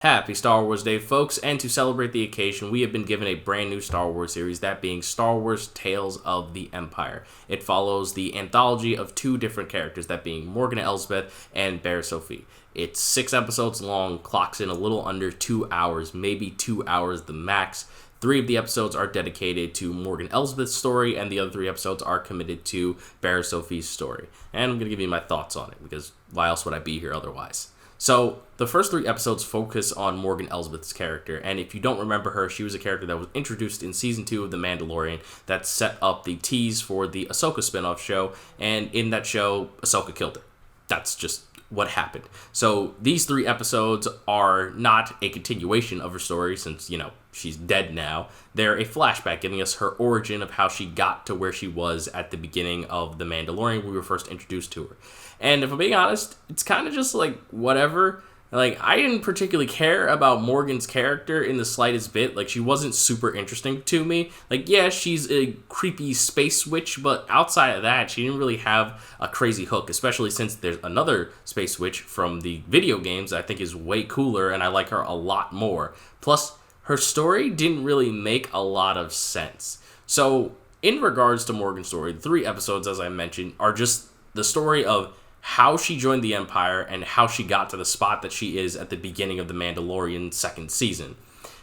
Happy Star Wars Day, folks, and to celebrate the occasion, we have been given a brand new Star Wars series, that being Star Wars Tales of the Empire. It follows the anthology of two different characters, that being Morgan Elsbeth and Barriss Offee. It's 6 episodes long, clocks in a little under 2 hours, maybe 2 hours the max. 3 of the episodes are dedicated to Morgan Elsbeth's story, and the other 3 episodes are committed to Barriss Offee's story. And I'm going to give you my thoughts on it, because why else would I be here otherwise? So, the first 3 episodes focus on Morgan Elsbeth's character, and if you don't remember her, she was a character that was introduced in Season 2 of The Mandalorian that set up the tease for the Ahsoka spinoff show, and in that show, Ahsoka killed her. That's just what happened. So, these 3 episodes are not a continuation of her story, since, she's dead now. They're a flashback, giving us her origin of how she got to where she was at the beginning of The Mandalorian, when we were first introduced to her. And if I'm being honest, it's kind of just like, whatever. Like, I didn't particularly care about Morgan's character in the slightest bit. Like, she wasn't super interesting to me. Like, yeah, she's a creepy space witch, but outside of that, she didn't really have a crazy hook, especially since there's another space witch from the video games that I think is way cooler, and I like her a lot more. Plus, her story didn't really make a lot of sense. So, in regards to Morgan's story, the 3 episodes, as I mentioned, are just the story of how she joined the Empire and how she got to the spot that she is at the beginning of The Mandalorian second season.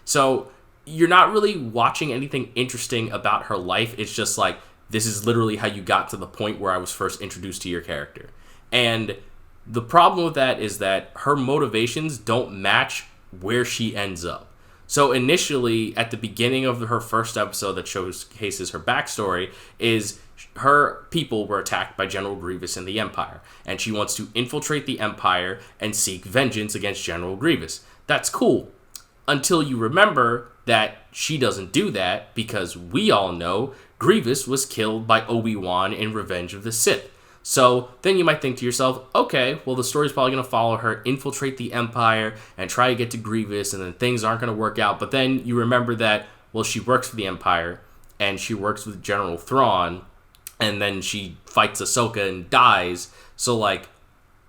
So, you're not really watching anything interesting about her life. It's just like, this is literally how you got to the point where I was first introduced to your character. And the problem with that is that her motivations don't match where she ends up. So initially, at the beginning of her first episode that showcases her backstory, is her people were attacked by General Grievous and the Empire, and she wants to infiltrate the Empire and seek vengeance against General Grievous. That's cool, until you remember that she doesn't do that, because we all know Grievous was killed by Obi-Wan in Revenge of the Sith. So then you might think to yourself, okay, well, the story's probably going to follow her infiltrate the Empire and try to get to Grievous, and then things aren't going to work out. But then you remember that, well, she works for the Empire, and she works with General Thrawn, and then she fights Ahsoka and dies. So, like,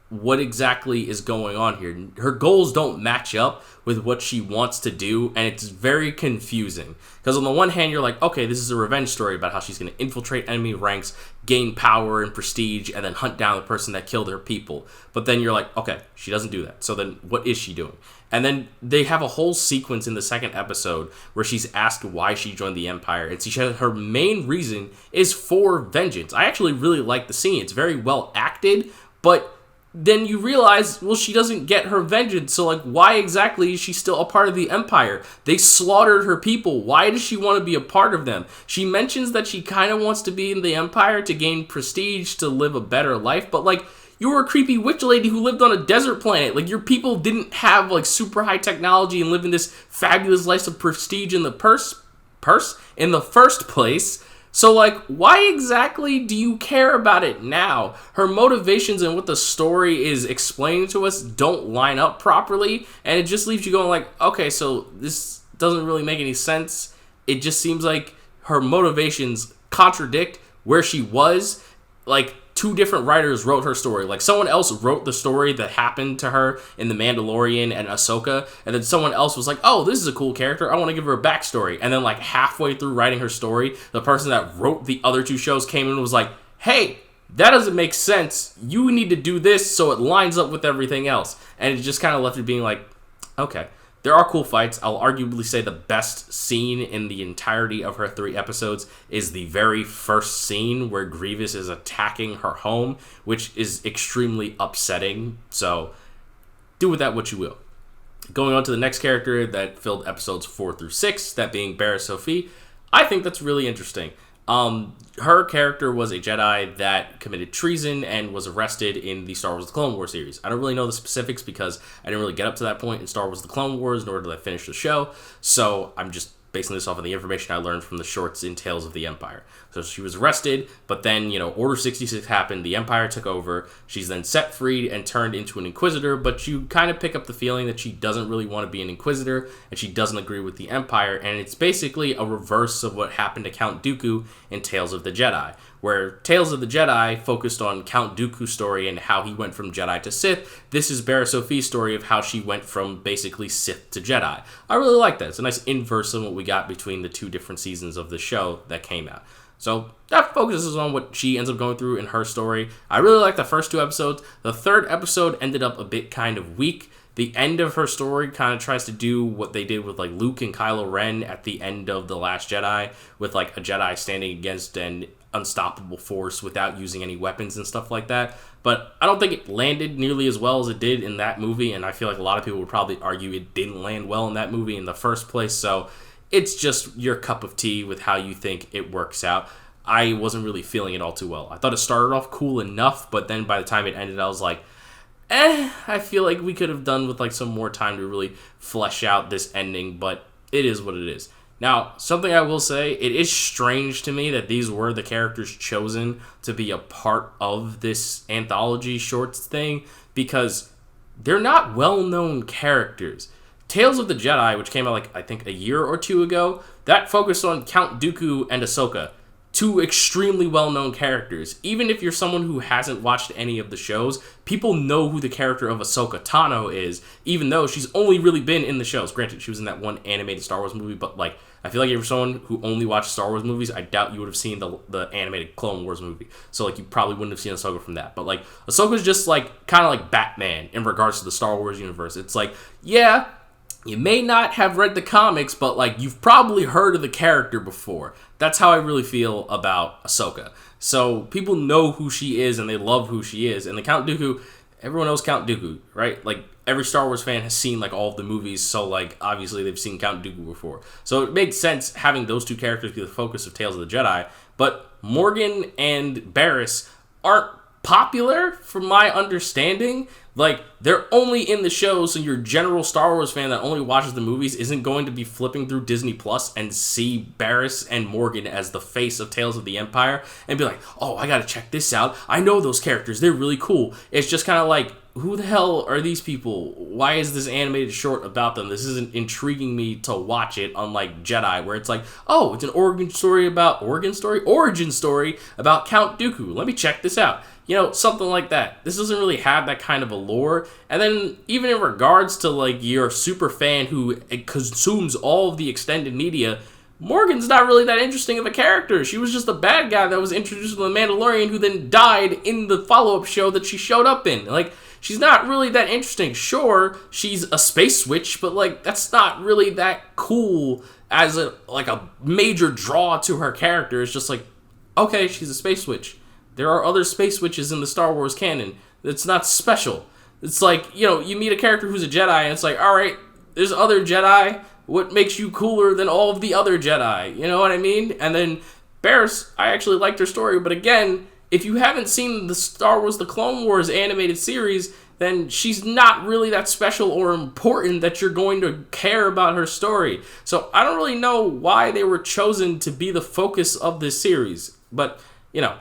what exactly is going on here? Her goals don't match up with what she wants to do, and it's very confusing. Because on the one hand, you're like, okay, this is a revenge story about how she's going to infiltrate enemy ranks, gain power and prestige, and then hunt down the person that killed her people. But then you're like, okay, she doesn't do that. So then what is she doing? And then they have a whole sequence in the second episode where she's asked why she joined the Empire. And her main reason is for vengeance. I actually really like the scene. It's very well acted, but then you realize, well, she doesn't get her vengeance, so, like, why exactly is she still a part of the Empire? They slaughtered her people. Why does she want to be a part of them? She mentions that she kind of wants to be in the Empire to gain prestige, to live a better life, but, like, you were a creepy witch lady who lived on a desert planet. Like, your people didn't have, like, super high technology and live in this fabulous life of prestige in the in the first place. So, like, why exactly do you care about it now? Her motivations and what the story is explaining to us don't line up properly, and it just leaves you going like, okay, so this doesn't really make any sense. It just seems like her motivations contradict where she was. Like, 2 different writers wrote her story. Like, someone else wrote the story that happened to her in The Mandalorian and Ahsoka, and then someone else was like, oh, this is a cool character, I want to give her a backstory. And then, like, halfway through writing her story, the person that wrote the other 2 shows came in and was like, hey, that doesn't make sense. You need to do this so it lines up with everything else. And it just kind of left it being like, okay. There are cool fights. I'll arguably say the best scene in the entirety of her 3 episodes is the very first scene where Grievous is attacking her home, which is extremely upsetting. So, do with that what you will. Going on to the next character that filled episodes 4 through 6, that being Barriss Offee, I think that's really interesting. Her character was a Jedi that committed treason and was arrested in the Star Wars The Clone Wars series. I don't really know the specifics because I didn't really get up to that point in Star Wars The Clone Wars, nor did I finish the show, so I'm just basing this off of the information I learned from the shorts in Tales of the Empire. So she was arrested, but then, Order 66 happened, the Empire took over, she's then set free and turned into an Inquisitor, but you kind of pick up the feeling that she doesn't really want to be an Inquisitor, and she doesn't agree with the Empire, and it's basically a reverse of what happened to Count Dooku in Tales of the Jedi, Where Tales of the Jedi focused on Count Dooku's story and how he went from Jedi to Sith, this is Barriss Offee's story of how she went from basically Sith to Jedi. I really like that. It's a nice inverse of what we got between the two different seasons of the show that came out. So that focuses on what she ends up going through in her story. I really like the first 2 episodes. The 3rd episode ended up a bit kind of weak. The end of her story kind of tries to do what they did with like Luke and Kylo Ren at the end of The Last Jedi, with like a Jedi standing against an unstoppable force without using any weapons and stuff like that. But I don't think it landed nearly as well as it did in that movie, and I feel like a lot of people would probably argue it didn't land well in that movie in the first place. So it's just your cup of tea with how you think it works out. I wasn't really feeling it all too well. I thought it started off cool enough, but then by the time it ended, I was like, I feel like we could have done with like some more time to really flesh out this ending, but it is what it is. Now, something I will say, it is strange to me that these were the characters chosen to be a part of this anthology shorts thing, because they're not well-known characters. Tales of the Jedi, which came out like I think a year or 2 ago, that focused on Count Dooku and Ahsoka. 2 extremely well-known characters. Even if you're someone who hasn't watched any of the shows, people know who the character of Ahsoka Tano is, even though she's only really been in the shows. Granted, she was in that one animated Star Wars movie, but like, I feel like if you're someone who only watched Star Wars movies, I doubt you would have seen the animated Clone Wars movie. So like, you probably wouldn't have seen Ahsoka from that. But like, Ahsoka's just like, kind of like Batman in regards to the Star Wars universe. It's like, yeah, you may not have read the comics, but like, you've probably heard of the character before. That's how I really feel about Ahsoka. So people know who she is and they love who she is. And the Count Dooku, everyone knows Count Dooku, right? Like, every Star Wars fan has seen like all of the movies, so like obviously they've seen Count Dooku before. So it makes sense having those 2 characters be the focus of Tales of the Jedi. But Morgan and Barriss aren't popular from my understanding. Like, they're only in the show, so your general Star Wars fan that only watches the movies isn't going to be flipping through Disney Plus and see Barriss and Morgan as the face of Tales of the Empire and be like, oh, I gotta check this out. I know those characters. They're really cool. It's just kind of like, who the hell are these people? Why is this animated short about them? This isn't intriguing me to watch it, unlike Jedi, where it's like, oh, it's an origin story about Count Dooku. Let me check this out. You know, something like that. This doesn't really have that kind of a lore. And then even in regards to like your super fan who consumes all of the extended media, Morgan's not really that interesting of a character. She was just a bad guy that was introduced to the Mandalorian who then died in the follow-up show that she showed up in. Like, she's not really that interesting. Sure, she's a space witch, but like, that's not really that cool as a major draw to her character. It's just like, okay, she's a space witch. There are other space witches in the Star Wars canon. It's not special. It's like, you know, you meet a character who's a Jedi, and it's like, all right, there's other Jedi. What makes you cooler than all of the other Jedi? You know what I mean? And then Barriss, I actually liked her story, but again, if you haven't seen the Star Wars The Clone Wars animated series, then she's not really that special or important that you're going to care about her story. So I don't really know why they were chosen to be the focus of this series. But, you know,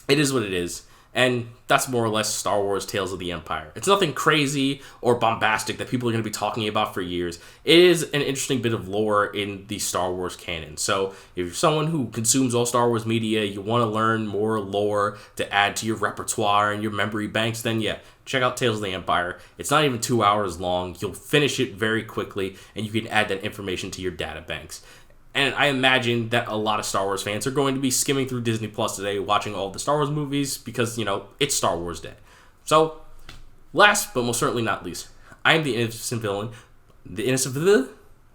it is what it is. And that's more or less Star Wars Tales of the Empire. It's nothing crazy or bombastic that people are going to be talking about for years. It is an interesting bit of lore in the Star Wars canon. So if you're someone who consumes all Star Wars media, you want to learn more lore to add to your repertoire and your memory banks, then yeah, check out Tales of the Empire. It's not even 2 hours long. You'll finish it very quickly, and you can add that information to your data banks. And I imagine that a lot of Star Wars fans are going to be skimming through Disney Plus today, watching all the Star Wars movies, because, you know, it's Star Wars Day. So, last but most certainly not least, I am the innocent villain. The innocent villain?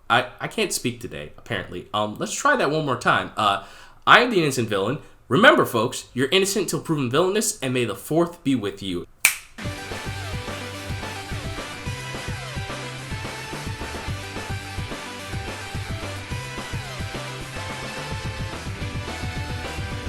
I can't speak today, apparently. Let's try that one more time. I am the innocent villain. Remember, folks, you're innocent till proven villainous, and may the 4th be with you.